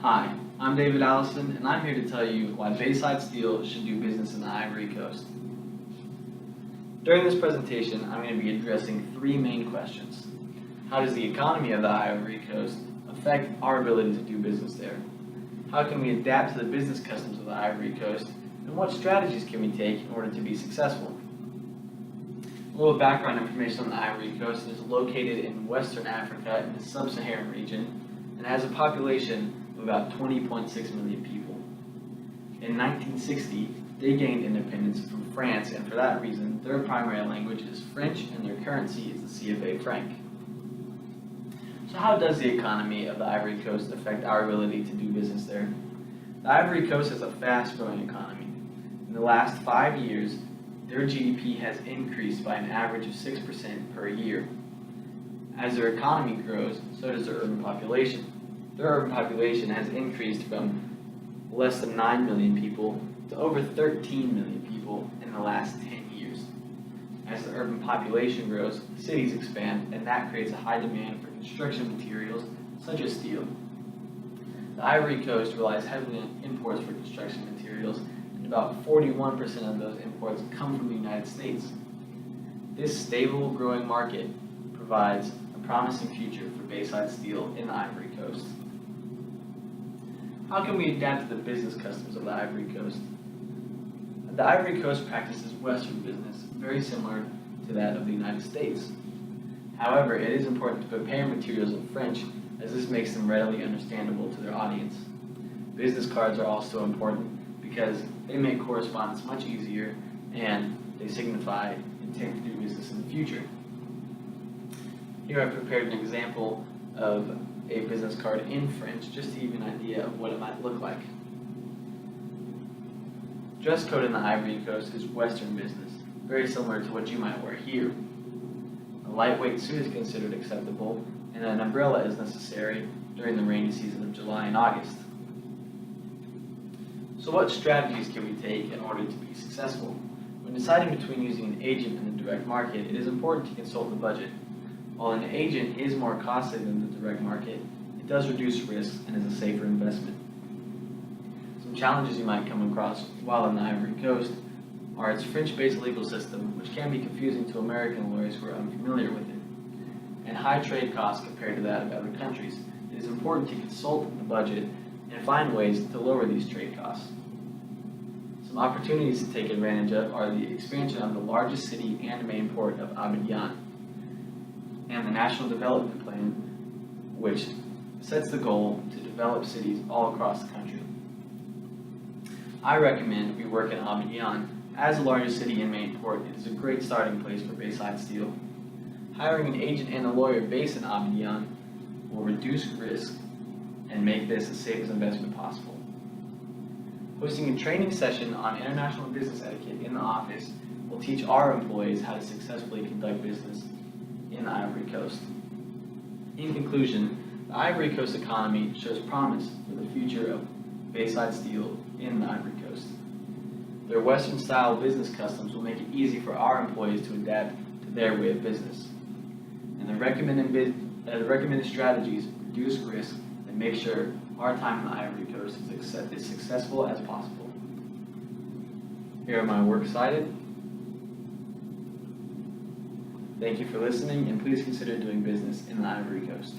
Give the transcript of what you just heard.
Hi, I'm David Allison, and I'm here to tell you why Bayside Steel should do business in the Ivory Coast. During this presentation, I'm going to be addressing three main questions. How does the economy of the Ivory Coast affect our ability to do business there? How can we adapt to the business customs of the Ivory Coast? And what strategies can we take in order to be successful? A little background information on the Ivory Coast. It is located in Western Africa in the sub-Saharan region and has a population of about 20.6 million people. In 1960, they gained independence from France, and for that reason, their primary language is French and their currency is the CFA franc. So how does the economy of the Ivory Coast affect our ability to do business there? The Ivory Coast has a fast-growing economy. In the last 5 years, their GDP has increased by an average of 6% per year. As their economy grows, so does their urban population. Their urban population has increased from less than 9 million people to over 13 million people in the last 10 years. As the urban population grows, cities expand, and that creates a high demand for construction materials such as steel. The Ivory Coast relies heavily on imports for construction materials, and about 41% of those imports come from the United States. This stable, growing market provides a promising future for Bayside Steel in the Ivory Coast. How can we adapt to the business customs of the Ivory Coast? The Ivory Coast practices Western business, very similar to that of the United States. However, it is important to prepare materials in French, as this makes them readily understandable to their audience. Business cards are also important because they make correspondence much easier and they signify intent to do business in the future. Here I've prepared an example of a business card in French just to give you an idea of what it might look like. Dress code in the Ivory Coast is Western business, very similar to what you might wear here. A lightweight suit is considered acceptable, and an umbrella is necessary during the rainy season of July and August. So what strategies can we take in order to be successful? When deciding between using an agent and a direct market, it is important to consult the budget. While an agent is more costly than the direct market, it does reduce risk and is a safer investment. Some challenges you might come across while in the Ivory Coast are its French-based legal system, which can be confusing to American lawyers who are unfamiliar with it, and high trade costs compared to that of other countries. It is important to consult the budget and find ways to lower these trade costs. Some opportunities to take advantage of are the expansion of the largest city and main port of Abidjan, and the National Development Plan, which sets the goal to develop cities all across the country. I recommend we work in Abidjan. As the largest city and main port, it is a great starting place for Bayside Steel. Hiring an agent and a lawyer based in Abidjan will reduce risk and make this the safest investment possible. Hosting a training session on international business etiquette in the office will teach our employees how to successfully conduct business in the Ivory Coast. In conclusion, the Ivory Coast economy shows promise for the future of Bayside Steel in the Ivory Coast. Their Western-style business customs will make it easy for our employees to adapt to their way of business. And the recommended strategies reduce risk and make sure our time in the Ivory Coast is as successful as possible. Here are my works cited. Thank you for listening, and please consider doing business in the Ivory Coast.